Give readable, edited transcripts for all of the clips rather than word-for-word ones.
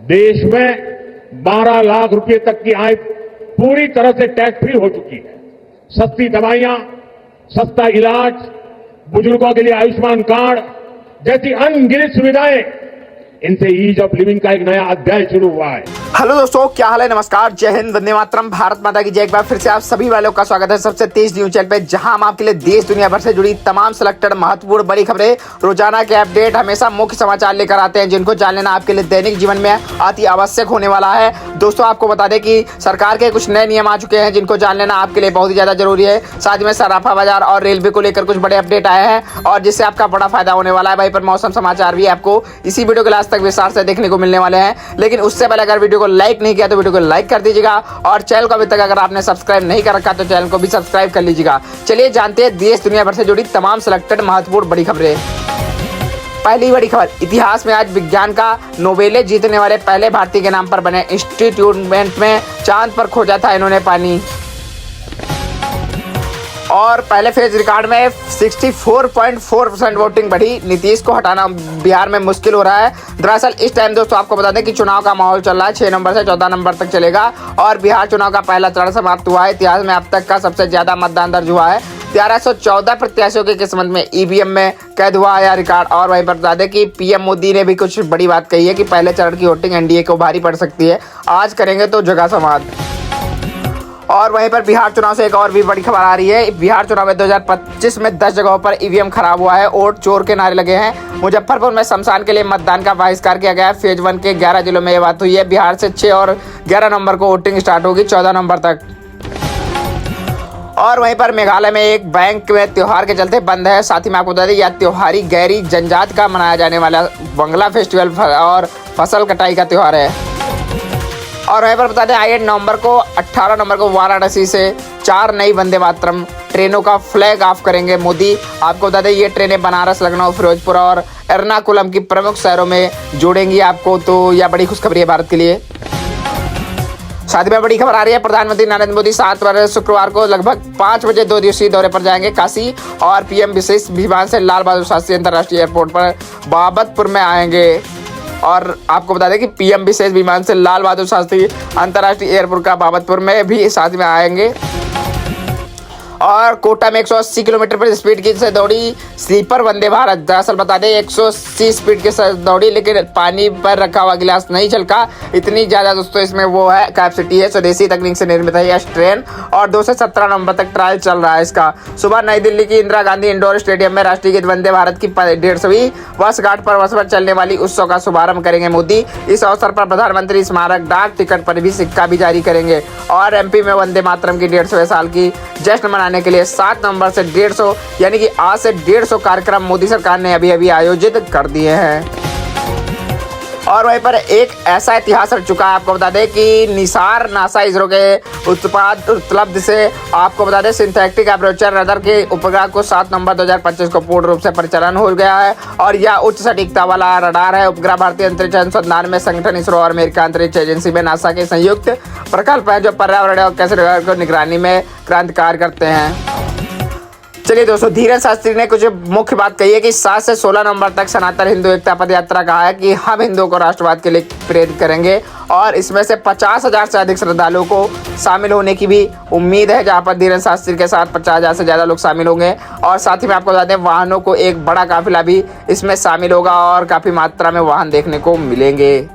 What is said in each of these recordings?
देश में 12 लाख रुपए तक की आय पूरी तरह से टैक्स फ्री हो चुकी है। सस्ती दवाइयां, सस्ता इलाज, बुजुर्गों के लिए आयुष्मान कार्ड जैसी अनगिनत सुविधाएं, इनसे ईज ऑफ लिविंग का एक नया अध्याय शुरू हुआ है। हेलो दोस्तों, क्या हाल है? नमस्कार, जय हिंद, वंदे मातरम, भारत माता की जय। एक बार फिर से आप सभी वालों का स्वागत है सबसे तेज न्यूज चैनल पे, जहां हम आपके लिए देश दुनिया भर से जुड़ी तमाम सिलेक्टेड महत्वपूर्ण बड़ी खबरें, रोजाना के अपडेट, हमेशा मुख्य समाचार लेकर आते हैं, जिनको जान लेना आपके लिए दैनिक जीवन में अति आवश्यक होने वाला है। दोस्तों, आपको बता दें कि सरकार के कुछ नए नियम आ चुके हैं, जिनको जान लेना आपके लिए बहुत ही ज्यादा जरूरी है। साथ में सराफा बाजार और रेलवे को लेकर कुछ बड़े अपडेट आए हैं, और जिससे आपका बड़ा फायदा होने वाला है। वहीं पर मौसम समाचार भी आपको इसी वीडियो के लास्ट तक विस्तार से देखने को मिलने वाले हैं। लेकिन उससे पहले अगर वीडियो को लाइक नहीं किया तो वीडियो को लाइक कर दीजिएगा, और चैनल को अभी तक अगर आपने सब्सक्राइब नहीं कर रखा तो चैनल को भी सब्सक्राइब कर लीजिएगा। चलिए जानते हैं देश दुनिया भर से जुड़ी तमाम सिलेक्टेड महत्वपूर्ण बड़ी खबरें। पहली बड़ी खबर, इतिहास में आज विज्ञान का नोबेल जीतने वाले पहले भारतीय के नाम पर बने इंस्टीट्यूट में चांद पर खोजा था इन्होंने पानी। और पहले फेज रिकॉर्ड में 64.4% वोटिंग बढ़ी। नीतीश को हटाना बिहार में मुश्किल हो रहा है। दरअसल इस टाइम दोस्तों आपको बता दें कि चुनाव का माहौल चल रहा है। 6 नंबर से 14 नंबर तक चलेगा, और बिहार चुनाव का पहला चरण समाप्त हुआ है। इतिहास में अब तक का सबसे ज्यादा मतदान दर्ज हुआ है। 1314 प्रत्याशियों की किस्मत में ईवीएम में कैद हुआ यह रिकॉर्ड। और वहीं पर बता दें कि पीएम मोदी ने भी कुछ बड़ी बात कही है कि पहले चरण की वोटिंग एनडीए को भारी पड़ सकती है। आज करेंगे तो जगह समाज। और वहीं पर बिहार चुनाव से एक और भी बड़ी खबर आ रही है। बिहार चुनाव में 2025 में 10 जगहों पर ईवीएम खराब हुआ है। वोट चोर के नारे लगे हैं। मुजफ्फरपुर में शमशान के लिए मतदान का बहिष्कार किया गया है। फेज 1 के 11 जिलों में ये बात हुई है। बिहार से 6 और 11 नवंबर को वोटिंग स्टार्ट होगी, 14 नवंबर तक। और वहीं पर मेघालय में एक बैंक में त्योहार के चलते बंद है। साथ ही में आपको बता दें यह त्योहारी गहरी जनजाति का मनाया जाने वाला बंगला फेस्टिवल और फसल कटाई का त्योहार है। और वहीं पर बता दें 8 नवंबर को 18 नवंबर को वाराणसी से 4 नई वंदे मातरम ट्रेनों का फ्लैग ऑफ करेंगे मोदी। आपको बता दें ये ट्रेनें बनारस, लखनऊ, फिरोजपुर और एर्नाकुलम की प्रमुख शहरों में जोड़ेंगी आपको। तो यह बड़ी खुशखबरी है भारत के लिए। साथ में बड़ी खबर आ रही है, प्रधानमंत्री नरेंद्र मोदी 7 फरवरी शुक्रवार को लगभग 5 बजे 2 दिवसीय दौरे पर जाएंगे काशी। और पीएम विशेष विमान से लाल बहादुर शास्त्री अंतर्राष्ट्रीय एयरपोर्ट पर बाबतपुर में आएंगे। और आपको बता दें कि पीएम विशेष विमान से लाल बहादुर शास्त्री अंतर्राष्ट्रीय एयरपोर्ट का बाबतपुर में भी साथ में आएंगे। और कोटा में 180 किलोमीटर पर स्पीड की से दौड़ी स्लीपर वंदे भारत। दरअसल बता दें 180 स्पीड के साथ दौड़ी, लेकिन पानी पर रखा हुआ गिलास नहीं छलका। इतनी ज़्यादा दोस्तों इसमें वो है कैपेसिटी है। स्वदेशी तकनीक से निर्मित है यह ट्रेन, और 2 से 17 नवंबर तक ट्रायल चल रहा है इसका। सुबह नई दिल्ली की इंदिरा गांधी इंडोर स्टेडियम में राष्ट्रीय गीत वंदे भारत की 150वीं वर्षगांठ पर वर्ष भर चलने वाली उत्सव का शुभारंभ करेंगे मोदी। इस अवसर पर प्रधानमंत्री स्मारक डाक टिकट पर भी सिक्का भी जारी करेंगे। और एमपी में वंदे मातरम की 150वें साल की जश्न मनाने के लिए 7 नवंबर से 150 यानी कि आज से 150 कार्यक्रम मोदी सरकार ने अभी आयोजित कर दिए हैं। और वहीं पर एक ऐसा इतिहास रच चुका है। आपको बता दें कि निसार नासा इसरो के उत्पाद उपलब्ध से आपको बता दें सिंथेटिक अप्रोचर रडार के उपग्रह को 7 नवंबर 2025 को पूर्ण रूप से परिचालन हो गया है। और यह उच्च सटीकता वाला रडार है। उपग्रह भारतीय अंतरिक्ष अनुसंधान में संगठन इसरो और अमेरिका अंतरिक्ष एजेंसी में नासा के संयुक्त प्रकल्प है, जो पर्यावरण और कैसे को निगरानी में क्रांतिकारी करते हैं। चलिए दोस्तों, धीरेन्द्र शास्त्री ने कुछ मुख्य बात कही है कि 7 से 16 नवंबर तक सनातन हिंदू एकता पद यात्रा कहा है कि हम हिंदुओं को राष्ट्रवाद के लिए प्रेरित करेंगे। और इसमें से 50,000 से अधिक श्रद्धालुओं को शामिल होने की भी उम्मीद है, जहां पर धीरेन्द्र शास्त्री के साथ 50,000 से ज़्यादा लोग शामिल होंगे। और साथ ही में आपको बता दें वाहनों को एक बड़ा काफिला भी इसमें शामिल होगा, और काफ़ी मात्रा में वाहन देखने को मिलेंगे।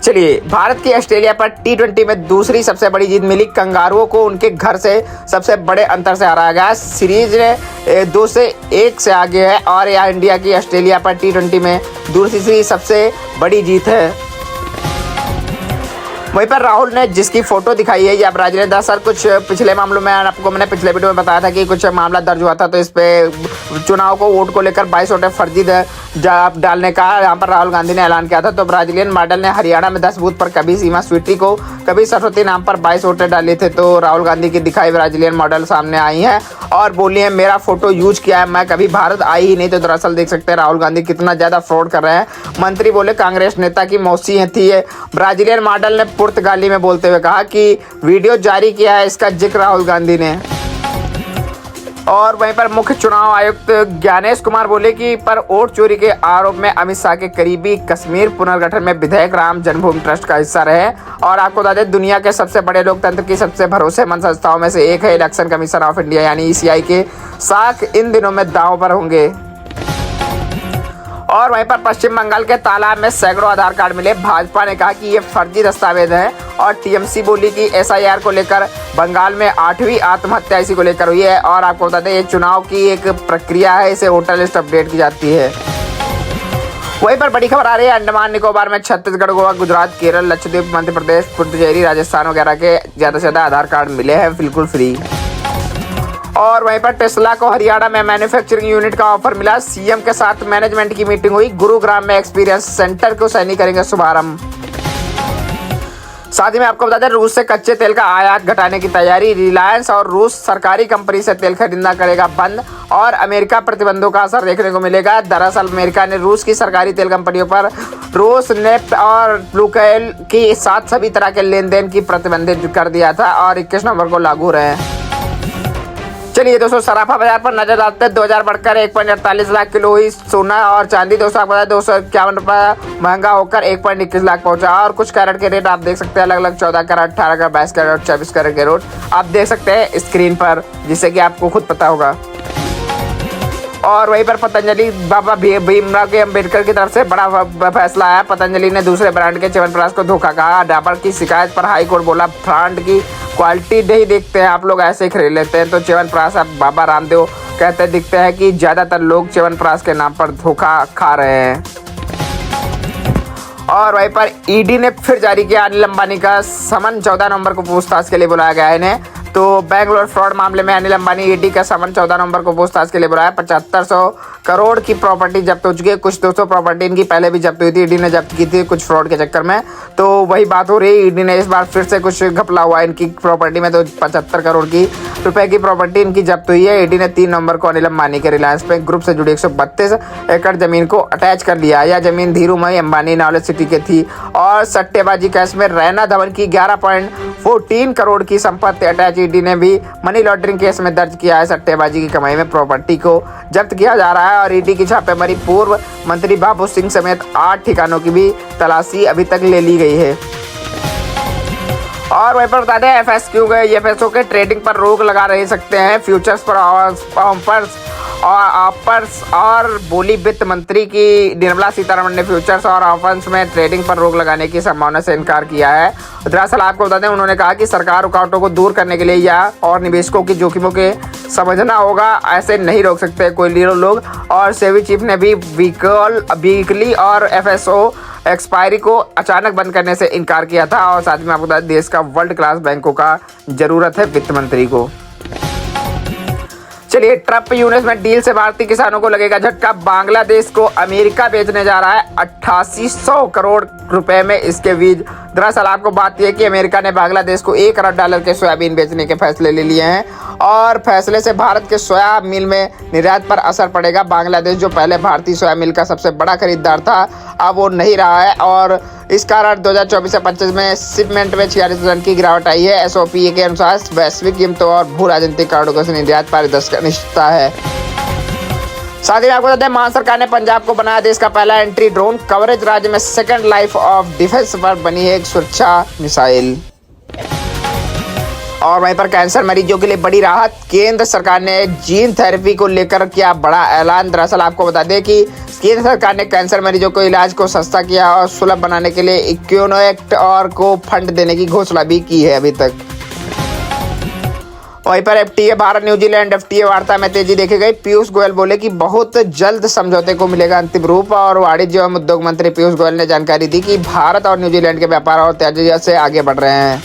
चलिए, भारत की ऑस्ट्रेलिया पर T20 में दूसरी सबसे बड़ी जीत मिली। कंगारुओं को उनके घर से सबसे बड़े अंतर से हराया गया। सीरीज 2 से 1 से आगे है, और यह इंडिया की ऑस्ट्रेलिया पर T20 में दूसरी सबसे बड़ी जीत है। वहीं पर राहुल ने जिसकी फोटो दिखाई है या ब्राजील ने, दरअसल कुछ पिछले मामलों में आपको मैंने पिछले वीडियो में बताया था कि कुछ मामला दर्ज हुआ था, तो इस पे चुनाव को वोट को लेकर 22 वोटें फर्जी डालने का यहाँ पर राहुल गांधी ने ऐलान किया था। तो ब्राजीलियन मॉडल ने हरियाणा में 10 बूथ पर कभी सीमा स्वीटी को कभी सरस्वती नाम पर 22 वोटें डाली थे। तो राहुल गांधी की दिखाई ब्राजीलियन मॉडल सामने आई है और बोली है मेरा फोटो यूज किया है, मैं कभी भारत आई ही नहीं। तो दरअसल देख सकते हैं राहुल गांधी कितना ज्यादा फ्रॉड कर रहे हैं। मंत्री बोले कांग्रेस नेता की मौसी थी ये। ब्राजीलियन मॉडल ने पुर्तगाली में बोलते हुए कहा कि वीडियो जारी किया है, इसका जिक्र राहुल गांधी ने। और वहीं पर मुख्य चुनाव आयुक्त ज्ञानेश कुमार बोले कि पर वोट चोरी के आरोप में अमित शाह के करीबी कश्मीर पुनर्गठन में विधायक राम जन्मभूमि ट्रस्ट का हिस्सा रहे। और आपको बता दें, दुनिया के सबसे बड़े लोकतंत्र की सबसे भरोसेमंद संस्थाओं में से एक है इलेक्शन कमीशन ऑफ इंडिया यानी ECI के साख इन दिनों में दांव पर होंगे। और वहीं पर पश्चिम बंगाल के तालाब में सैकड़ों आधार कार्ड मिले। भाजपा ने कहा कि ये फर्जी दस्तावेज हैं। और TMC बोली कि SIR को लेकर बंगाल में 8वीं आत्महत्या इसी को लेकर हुई है। और आपको बता दें, ये चुनाव की एक प्रक्रिया है, इसे वोटर लिस्ट अपडेट की जाती है। वहीं पर बड़ी खबर आ रही है अंडमान निकोबार में छत्तीसगढ़, गोवा, गुजरात, केरल, लक्षद्वीप, मध्य प्रदेश, पुडुचेरी, राजस्थान वगैरह के ज़्यादा से ज़्यादा आधार कार्ड मिले हैं बिल्कुल फ्री। और वहीं पर टेस्ला को हरियाणा में मैन्युफैक्चरिंग यूनिट का ऑफर मिला। CM के साथ मैनेजमेंट की मीटिंग हुई। गुरुग्राम में एक्सपीरियंस सेंटर को सैनी करेंगे शुभारंभ। साथ ही में आपको बता दें, रूस से कच्चे तेल का आयात घटाने की तैयारी। रिलायंस और रूस सरकारी कंपनी से तेल खरीदना करेगा बंद। और अमेरिका प्रतिबंधों का असर देखने को मिलेगा। दरअसल अमेरिका ने रूस की सरकारी तेल कंपनियों पर रोसनेफ्ट और लुकोइल के साथ सभी तरह के लेन देन की प्रतिबंधित कर दिया था और 21 नवंबर को लागू रहे। चलिए दोस्तों, सराफा बाजार पर नजर डालते हैं। 2000 बढ़कर 1.48 लाख किलो हुई सोना। और चांदी दोस्तों आपको बताया 251 रुपये महंगा होकर 1.21 लाख पहुंचा। और कुछ कैरेट के रेट आप देख सकते हैं अलग अलग 14 कैरेट, 18 कैरेट, 22 कैरेट, 24 कैरेट के रेट आप देख सकते हैं स्क्रीन पर, जिससे कि आपको खुद पता होगा। और वहीं पर पतंजलि बाबा भीमराव के अम्बेडकर की तरफ से बड़ा फैसला आया। पतंजलि ने दूसरे ब्रांड के च्यवनप्राश को धोखा कहा। डाबर की शिकायत पर हाई कोर्ट बोला ब्रांड की क्वालिटी नहीं देखते हैं, आप लोग ऐसे ही खरीद लेते हैं। तो च्यवनप्राश अब बाबा रामदेव कहते दिखते हैं कि ज़्यादातर लोग च्यवनप्राश के नाम पर धोखा खा रहे हैं। और वहीं पर ED ने फिर जारी किया अनिल अंबानी का समन। 14 नवंबर को पूछताछ के लिए बुलाया गया है इन्हें। तो बैंगलोर फ्रॉड मामले में अनिल अंबानी ED का समन 14 नवंबर को पूछताछ के लिए बुलाया। 7500 करोड़ की प्रॉपर्टी जब्त हो चुकी है। कुछ 200 प्रॉपर्टी इनकी पहले भी जब्त हुई थी, ED ने जब्त की थी कुछ फ्रॉड के चक्कर में। तो वही बात हो रही है, ED ने इस बार फिर से कुछ घपला हुआ इनकी प्रॉपर्टी में। तो 75 करोड़ की रुपए की प्रॉपर्टी इनकी जब्त हुई है। ED ने 3 नवंबर को अनिल अंबानी के रिलायंस बैंक ग्रुप से जुड़ी 132 एकड़ जमीन को अटैच कर लिया। यह जमीन धीरूभाई अंबानी नॉलेज सिटी के थी। और सट्टेबाजी केस में रैना धवन की 11.14 करोड़ की संपत्ति अटैच ED ने भी मनी लॉन्ड्रिंग केस में दर्ज किया है। सट्टेबाजी की कमाई में प्रॉपर्टी को जब्त किया जा रहा है। और ED की छापेमारी पूर्व मंत्री बाबू सिंह समेत 8 ठिकानों की भी तलाशी अभी तक ले ली गई है। और वहीं पर बता दें, FSO के ट्रेडिंग पर रोक लगा रह सकते हैं फ्यूचर्स पर ऑफर्स। और बोली वित्त मंत्री की निर्मला सीतारमण ने फ्यूचर्स और ऑफर्स में ट्रेडिंग पर रोक लगाने की संभावना से इनकार किया है। दरअसल आपको बता दें, उन्होंने कहा कि सरकार रुकावटों को दूर करने के लिए या और निवेशकों की जोखिमों के समझना होगा, ऐसे नहीं रोक सकते कोई लोग। और सेबी चीफ ने भी वीकली और FSO एक्सपायरी को अचानक बंद करने से इनकार किया था। और साथ में आपको बता दें, देश का वर्ल्ड क्लास बैंकों का जरूरत है वित्त मंत्री को। चलिए, ट्रम्प इन्वेस्टमेंट डील से भारतीय किसानों को लगेगा झटका। बांग्लादेश को अमेरिका बेचने जा रहा है 8800 करोड़ रुपए में इसके बीज। दरअसल आपको बात यह कि अमेरिका ने बांग्लादेश को $1 अरब के सोयाबीन बेचने के फैसले ले लिए हैं। और फैसले से भारत के सोया मिल में निर्यात पर असर पड़ेगा। बांग्लादेश जो पहले भारतीय सोया मिल का सबसे बड़ा खरीदार था, अब वो नहीं रहा है। और इस कारण 2024 से 25 में शिपमेंट में 46% की गिरावट आई है। SOPE के अनुसार वैश्विक कीमतों और भू राजनीतिक कारणों से निर्यात पारदर्शी का निश्चितता है। साथ ही आपको बता दें, महाराष्ट्र सरकार ने पंजाब को बनाया देश का पहला एंटी ड्रोन कवरेज। राज्य में सेकंड लाइफ ऑफ डिफेंस पर बनी है एक सुरक्षा मिसाइल। और वहीं पर कैंसर मरीजों के लिए बड़ी राहत। केंद्र सरकार ने जीन थेरेपी को लेकर किया बड़ा ऐलान। दरअसल आपको बता दें कि केंद्र सरकार ने कैंसर मरीजों को इलाज को सस्ता किया और सुलभ बनाने के लिए इक्विनोएक्ट और को फंड देने की घोषणा भी की है अभी तक। वहीं पर FTA भारत न्यूजीलैंड FTA वार्ता में तेजी देखी गई। पीयूष गोयल बोले कि बहुत जल्द समझौते को मिलेगा अंतिम रूप। और वाणिज्य एवं उद्योग मंत्री पीयूष गोयल ने जानकारी दी कि भारत और न्यूजीलैंड के व्यापार और तेजी से आगे बढ़ रहे हैं।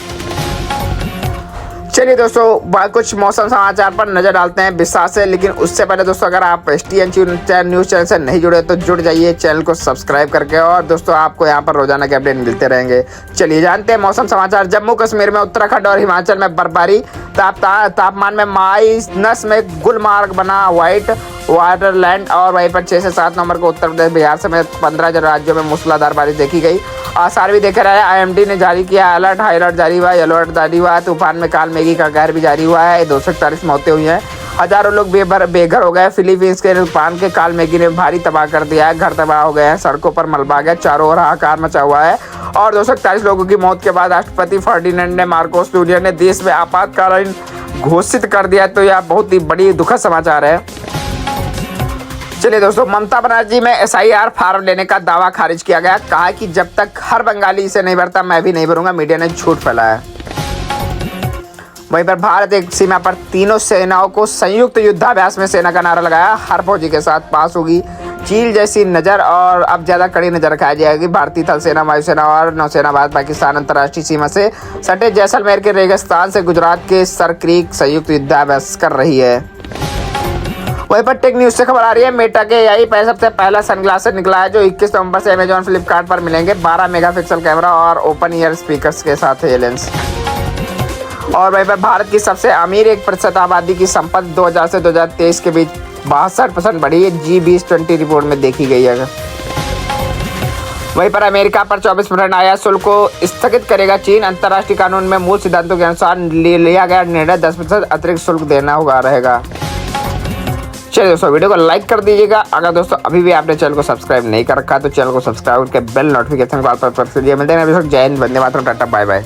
चलिए दोस्तों, कुछ मौसम समाचार पर नजर डालते हैं विस्तार से। लेकिन उससे पहले दोस्तों, अगर आप STN न्यूज़ चैनल से नहीं जुड़े तो जुड़ जाइए चैनल को सब्सक्राइब करके। और दोस्तों, आपको यहाँ पर रोजाना के अपडेट मिलते रहेंगे। चलिए जानते हैं मौसम समाचार। जम्मू कश्मीर में, उत्तराखंड और हिमाचल में बर्फबारी। तापमान में माइनस में गुलमार्ग बना व्हाइट वाटरलैंड। और वहीं पर 6 से 7 नवंबर को उत्तर प्रदेश, बिहार समेत 15 राज्यों में मूसलाधार बारिश देखी गई। आसार भी देखे रहे। IMD ने जारी किया अलर्ट, हाई अलर्ट जारी हुआ, येलो अलर्ट जारी हुआ। तूफान में काल मेघी का कहर भी जारी हुआ है। 241 मौतें हुई हैं। हजारों लोग बेघर हो गए। फिलीपींस के तूफान के काल मैगी ने भारी तबाह कर दिया है। घर तबाह हो गए हैं, सड़कों पर मलबा गया, चारों ओर हाहाकार मचा हुआ है। और 241 लोगों की मौत के बाद राष्ट्रपति फर्डिनेंड ने मार्कोस जूनियर ने देश में आपातकालीन घोषित कर दिया। तो यह बहुत ही बड़ी दुखद समाचार है। चलिए दोस्तों, ममता बनर्जी में SIR फार्म लेने का दावा खारिज किया गया। कहा कि जब तक हर बंगाली इसे नहीं भरता मैं भी नहीं भरूंगा। मीडिया ने झूठ फैलाया। वहीं पर भारत एक सीमा पर तीनों सेनाओं को संयुक्त युद्धाभ्यास में सेना का नारा लगाया। हर फौजी के साथ पास होगी चील जैसी नजर और अब ज्यादा कड़ी नजर रखाई जाएगी। भारतीय थल सेना, वायुसेना और नौसेना भारत पाकिस्तान अंतर्राष्ट्रीय सीमा से सटे जैसलमेर के रेगिस्तान से गुजरात के सर क्रीक संयुक्त युद्धाभ्यास कर रही है। वहीं पर टेक न्यूज से खबर आ रही है, मेटा के AI पर सबसे पहला सनग्लासेस निकला है जो 21 नवंबर से अमेजॉन फ्लिपकार्ट पर मिलेंगे। 12 मेगापिक्सल कैमरा और ओपन ईयर स्पीकर्स के साथ है लेंस। और वहीं पर भारत की सबसे अमीर 1% आबादी की संपत्ति 2000 से 2023 के बीच 62% बढ़ी है। G20 रिपोर्ट में देखी गई है। वहीं पर अमेरिका पर 24% आयात शुल्क को स्थगित करेगा चीन। अंतर्राष्ट्रीय कानून में मूल सिद्धांतों के अनुसार लिया गया निर्णय 10% अतिरिक्त शुल्क देना होगा रहेगा। चलिए दोस्तों, वीडियो को लाइक कर दीजिएगा। अगर दोस्तों अभी भी आपने चैनल को सब्सक्राइब नहीं कर रखा तो चैनल को सब्सक्राइब करके बेल नोटिफिकेशन को ऑल पर प्रेस कीजिए। मिलते हैं जय हिंद, वंदे मातरम, टाटा, बाय बाय।